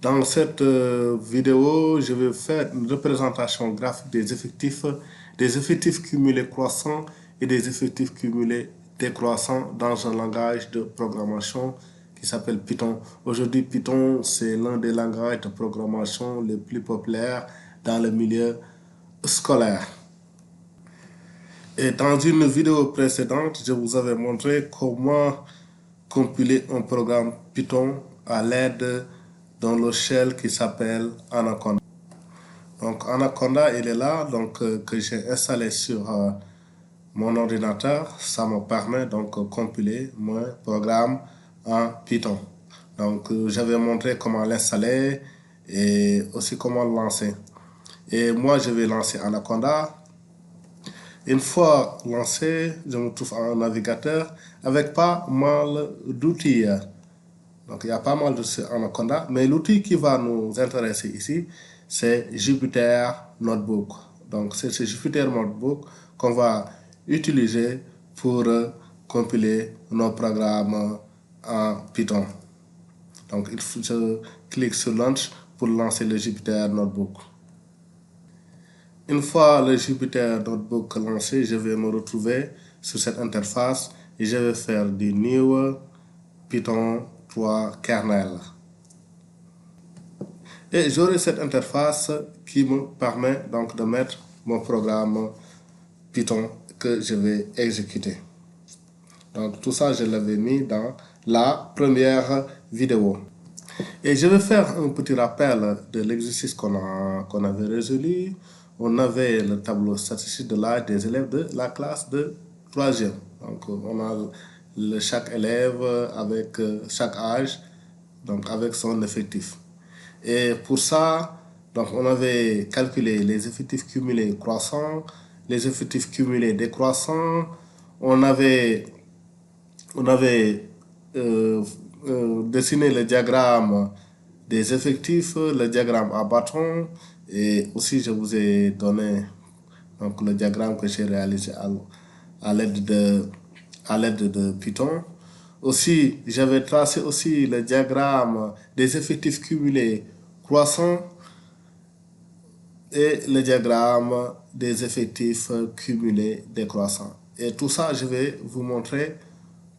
Dans cette vidéo, je vais faire une représentation graphique des effectifs cumulés croissants et des effectifs cumulés décroissants dans un langage de programmation qui s'appelle Python. Aujourd'hui, Python, c'est l'un des langages de programmation les plus populaires dans le milieu scolaire. Et dans une vidéo précédente, je vous avais montré comment compiler un programme Python à l'aide d'un logiciel qui s'appelle Anaconda. Donc Anaconda, il est là, donc que j'ai installé sur mon ordinateur. Ça me permet donc de compiler mon programme en Python. Donc j'avais montré comment l'installer et aussi comment le lancer. Et moi, je vais lancer Anaconda. Une fois lancé, je me trouve en navigateur avec pas mal d'outils. Donc, il y a pas mal d'outils Anaconda, mais l'outil qui va nous intéresser ici, c'est Jupyter Notebook. Donc, c'est ce Jupyter Notebook qu'on va utiliser pour compiler nos programmes en Python. Donc, je clique sur Launch pour lancer le Jupyter Notebook. Une fois le Jupyter Notebook lancé, je vais me retrouver sur cette interface et je vais faire du New Python 3 kernel. Et j'aurai cette interface qui me permet donc de mettre mon programme Python que je vais exécuter. Donc tout ça, je l'avais mis dans la première vidéo. Et je vais faire un petit rappel de l'exercice qu'on avait résolu. On avait le tableau statistique de l'âge des élèves de la classe de 3e. Donc on a chaque élève avec chaque âge, donc avec son effectif. Et pour ça, donc on avait calculé les effectifs cumulés croissants, les effectifs cumulés décroissants. On avait dessiné le diagramme des effectifs, le diagramme à bâton, et aussi je vous ai donné donc, le diagramme que j'ai réalisé à l'aide de Python. Aussi, j'avais tracé aussi le diagramme des effectifs cumulés croissants et le diagramme des effectifs cumulés décroissants. Et tout ça, je vais vous montrer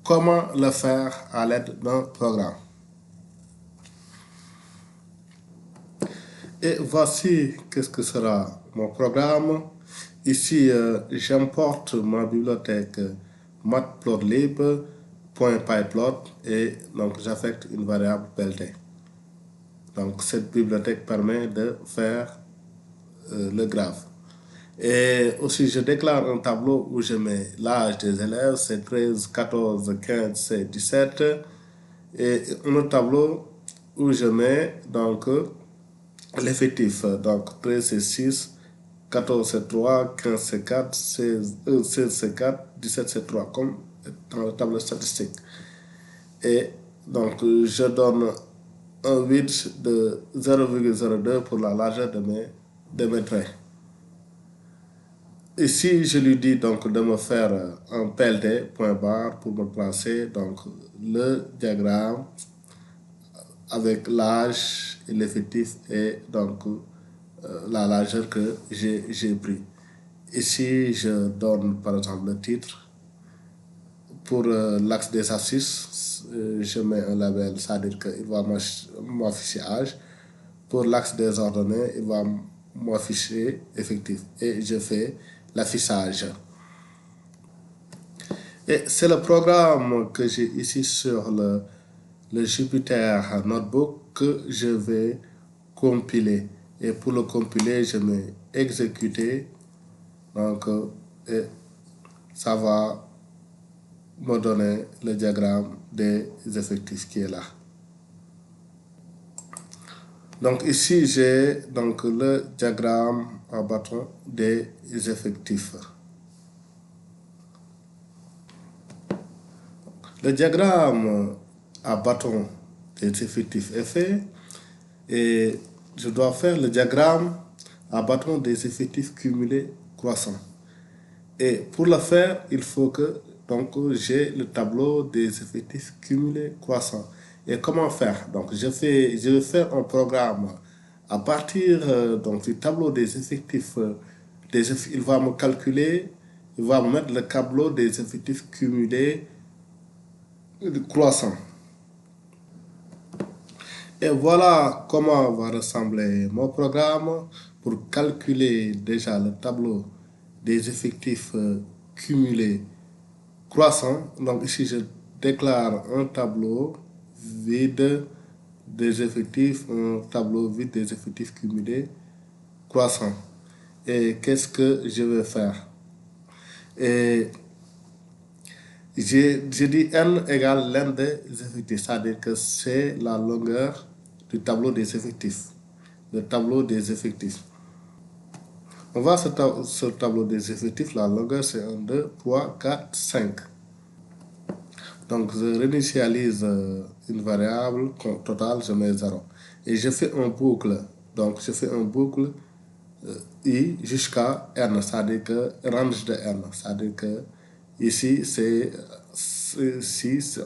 comment le faire à l'aide d'un programme. Et voici qu'est-ce que sera mon programme. Ici, j'importe ma bibliothèque matplotlib.pyplot et donc j'affecte une variable plt. Donc cette bibliothèque permet de faire le graphe. Et aussi, je déclare un tableau où je mets l'âge des élèves, c'est 13, 14, 15, c'est 17. Et un autre tableau où je mets donc l'effectif. Donc 13 c'est 6, 14 c'est 3, 15 c'est 4, 16 c'est 4, 17 c'est 3, comme dans le tableau statistique. Et donc je donne un width de 0,02 pour la largeur de mes traits. Ici, je lui dis donc de me faire un PLT, point barre, pour me placer donc le diagramme avec l'âge et l'effectif et donc la largeur que j'ai pris. Ici, je donne par exemple le titre. Pour l'axe des astuces, je mets un label, c'est-à-dire qu'il va m'afficher âge. Pour l'axe des ordonnées, il va m'afficher effectif. Et je fais l'affichage. Et c'est le programme que j'ai ici sur le Jupyter Notebook que je vais compiler. Et pour le compiler, je mets exécuter. Donc, et ça va me donner le diagramme des effectifs qui est là. Donc ici, j'ai donc le diagramme à bâton des effectifs. Le diagramme à bâton des effectifs est fait et je dois faire le diagramme à bâton des effectifs cumulés croissants. Et pour le faire, il faut que donc j'ai le tableau des effectifs cumulés croissants. Et comment faire? Donc, je vais faire un programme à partir donc, du tableau des effectifs. Il va me calculer, il va me mettre le tableau des effectifs cumulés croissants. Et voilà comment va ressembler mon programme pour calculer déjà le tableau des effectifs cumulés croissants. Donc ici, je déclare un tableau vide des effectifs, un tableau vide des effectifs cumulés croissants. Et qu'est-ce que je vais faire? Et j'ai dit n égale n des effectifs, c'est-à-dire que c'est la longueur du tableau des effectifs. Le tableau des effectifs. On voit ce tableau des effectifs, la longueur c'est 1, 2, 3, 4, 5. Donc je réinitialise une variable totale, je mets 0. Et je fais un boucle. Donc je fais un boucle i jusqu'à n, c'est-à-dire que range de n. C'est-à-dire que ici,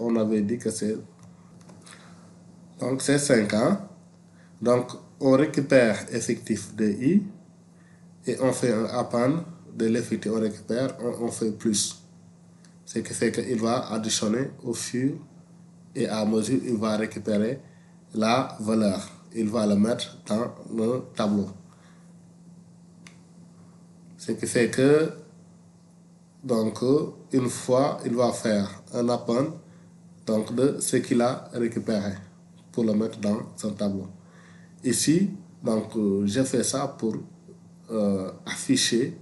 on avait dit que c'est donc c'est 5 ans. Donc on récupère effectif de i et on fait un append de l'effectif, on récupère, on fait plus. Ce qui fait qu'il va additionner au fur et à mesure, il va récupérer la valeur. Il va le mettre dans le tableau. Ce qui fait que, donc, une fois, il va faire un append donc, de ce qu'il a récupéré pour le mettre dans son tableau. Ici, donc, j'ai fait ça pour afficher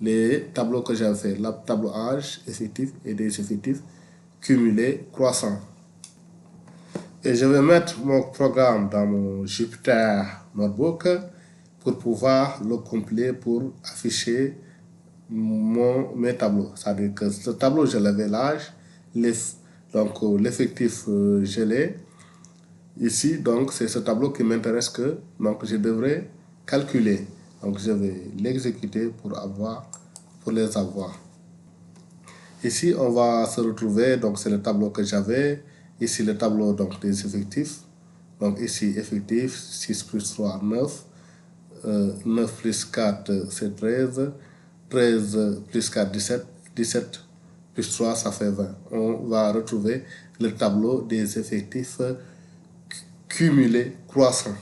les tableaux que j'ai fait, le tableau âge effectif et des effectifs cumulés croissants. Et je vais mettre mon programme dans mon Jupyter Notebook pour pouvoir le compiler pour afficher mes tableaux. C'est-à-dire que ce tableau, je l'avais l'âge, donc l'effectif, je l'ai. Ici, donc, c'est ce tableau qui m'intéresse que donc, je devrais calculer. Donc, je vais l'exécuter pour les avoir. Ici, on va se retrouver, donc c'est le tableau que j'avais. Ici, le tableau donc, des effectifs. Donc ici, effectif, 6 plus 3, 9. 9 plus 4, c'est 13. 13 plus 4, 17. 17 plus 3, ça fait 20. On va retrouver le tableau des effectifs cumulés croissants.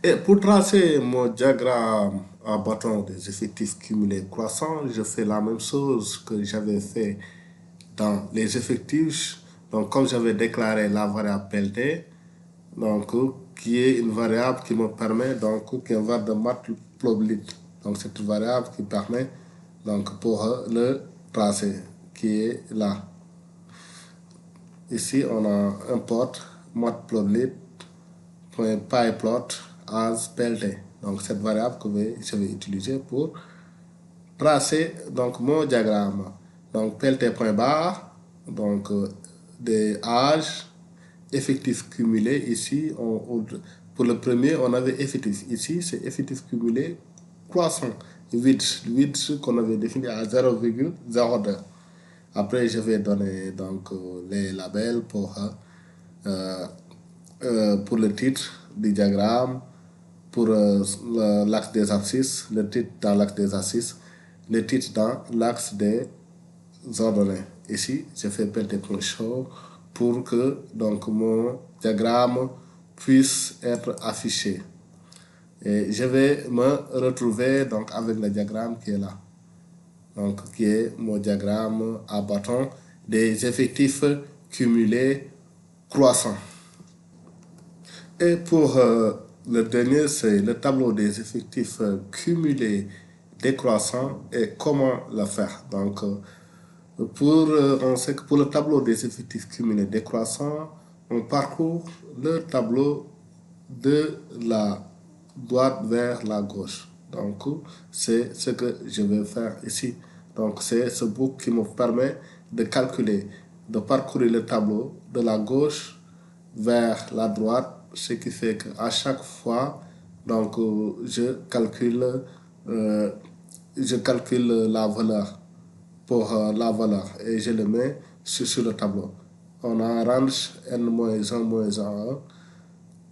Et pour tracer mon diagramme à bâton des effectifs cumulés croissants, je fais la même chose que j'avais fait dans les effectifs. Donc, comme j'avais déclaré la variable PLT, donc, qui est une variable qui me permet, donc, qui est une variable de matplotlib. Donc, c'est une variable qui permet, donc, pour le tracer, qui est là. Ici, on a un port matplotlib.pyplot as plt. Donc, cette variable que je vais utiliser pour tracer donc, mon diagramme. Donc, plt.bar, donc, des âges effectifs cumulés. Ici, pour le premier, on avait effectif. Ici, c'est effectif cumulé croissant. Vide qu'on avait défini à 0,02. Après, je vais donner donc les labels pour le titre du diagramme, pour l'axe des abscisses, le titre dans l'axe des abscisses, le titre dans l'axe des ordonnées. Ici, je fais pt.show pour que donc, mon diagramme puisse être affiché. Et je vais me retrouver donc, avec le diagramme qui est là. Donc, qui est mon diagramme à bâton des effectifs cumulés croissants. Et pour le dernier, c'est le tableau des effectifs cumulés décroissants et comment le faire. Donc, on sait que pour le tableau des effectifs cumulés décroissants, on parcourt le tableau de la droite vers la gauche. Donc, c'est ce que je vais faire ici. Donc, c'est ce boucle qui me permet de calculer, de parcourir le tableau de la gauche vers la droite, ce qui fait qu'à chaque fois, donc, je calcule la valeur pour la valeur et je le mets sur le tableau. on a range n-1,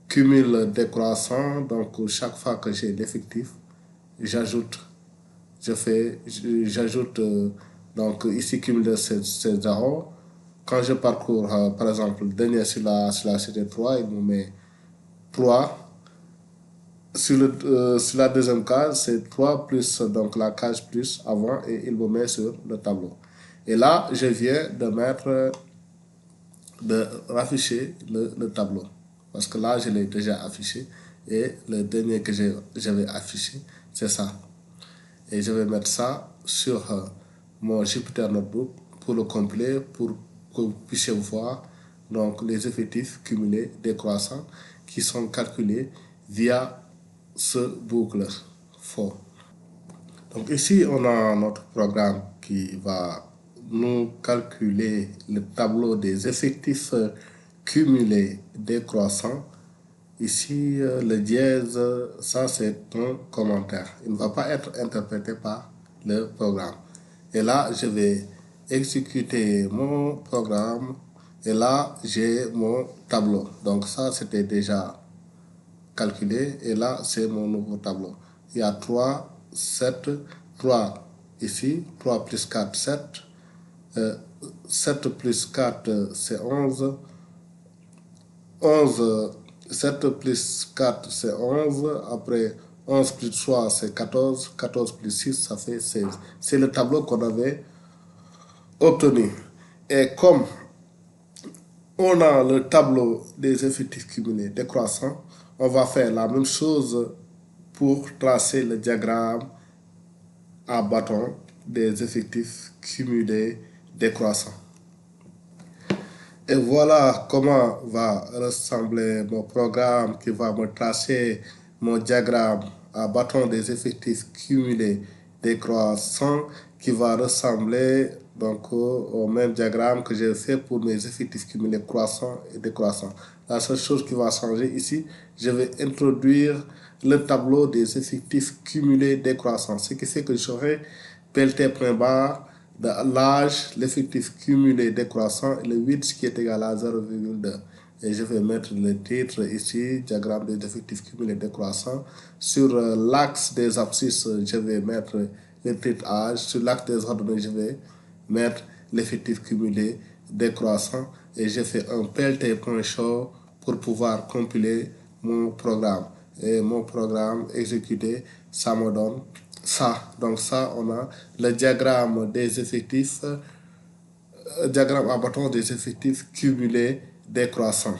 cumul décroissant. Donc chaque fois que j'ai l'effectif, j'ajoute, j'ajoute donc ici cumul de ces 0. Quand je parcours, par exemple, le dernier sur la cité 3, il me met 3. Sur la deuxième case, c'est 3 plus donc la case plus avant et il me met sur le tableau. Et là, je viens de rafficher le tableau. Parce que là, je l'ai déjà affiché. Et le dernier que j'avais affiché, c'est ça. Et je vais mettre ça sur mon Jupyter Notebook pour le complet, pour que vous puissiez voir donc, les effectifs cumulés décroissants qui sont calculés via ce boucle for. Donc ici, on a notre programme qui va nous calculer le tableau des effectifs cumulés décroissants. Ici, le dièse, ça c'est un commentaire. Il ne va pas être interprété par le programme. Et là, je vais exécuter mon programme. Et là, j'ai mon tableau. Donc ça, c'était déjà calculé. Et là, c'est mon nouveau tableau. Il y a 3, 7, 3 ici. 3 plus 4, 7. 7 plus 4, c'est 11. 11, 7 plus 4, c'est 11. Après, 11 plus 3, c'est 14. 14 plus 6, ça fait 16. C'est le tableau qu'on avait obtenu. Et comme on a le tableau des effectifs cumulés décroissants, on va faire la même chose pour tracer le diagramme à bâton des effectifs cumulés décroissants. Et voilà comment va ressembler mon programme qui va me tracer mon diagramme à bâton des effectifs cumulés décroissants qui va ressembler donc au même diagramme que j'ai fait pour mes effectifs cumulés croissants et décroissants. La seule chose qui va changer ici, je vais introduire le tableau des effectifs cumulés décroissants, ce qui fait que j'aurai PLT.bar de l'âge, l'effectif cumulé décroissant et le 8 qui est égal à 0,2. Et je vais mettre le titre ici, diagramme des effectifs cumulés décroissants. Sur l'axe des abscisses, je vais mettre le titre âge. Sur l'axe des ordonnées, je vais mettre l'effectif cumulé décroissant. Et je fais un plt.show pour pouvoir compiler mon programme. Et mon programme exécuté, ça me donne ça. Donc ça, on a le diagramme des effectifs, diagramme à bâton des effectifs cumulés décroissants.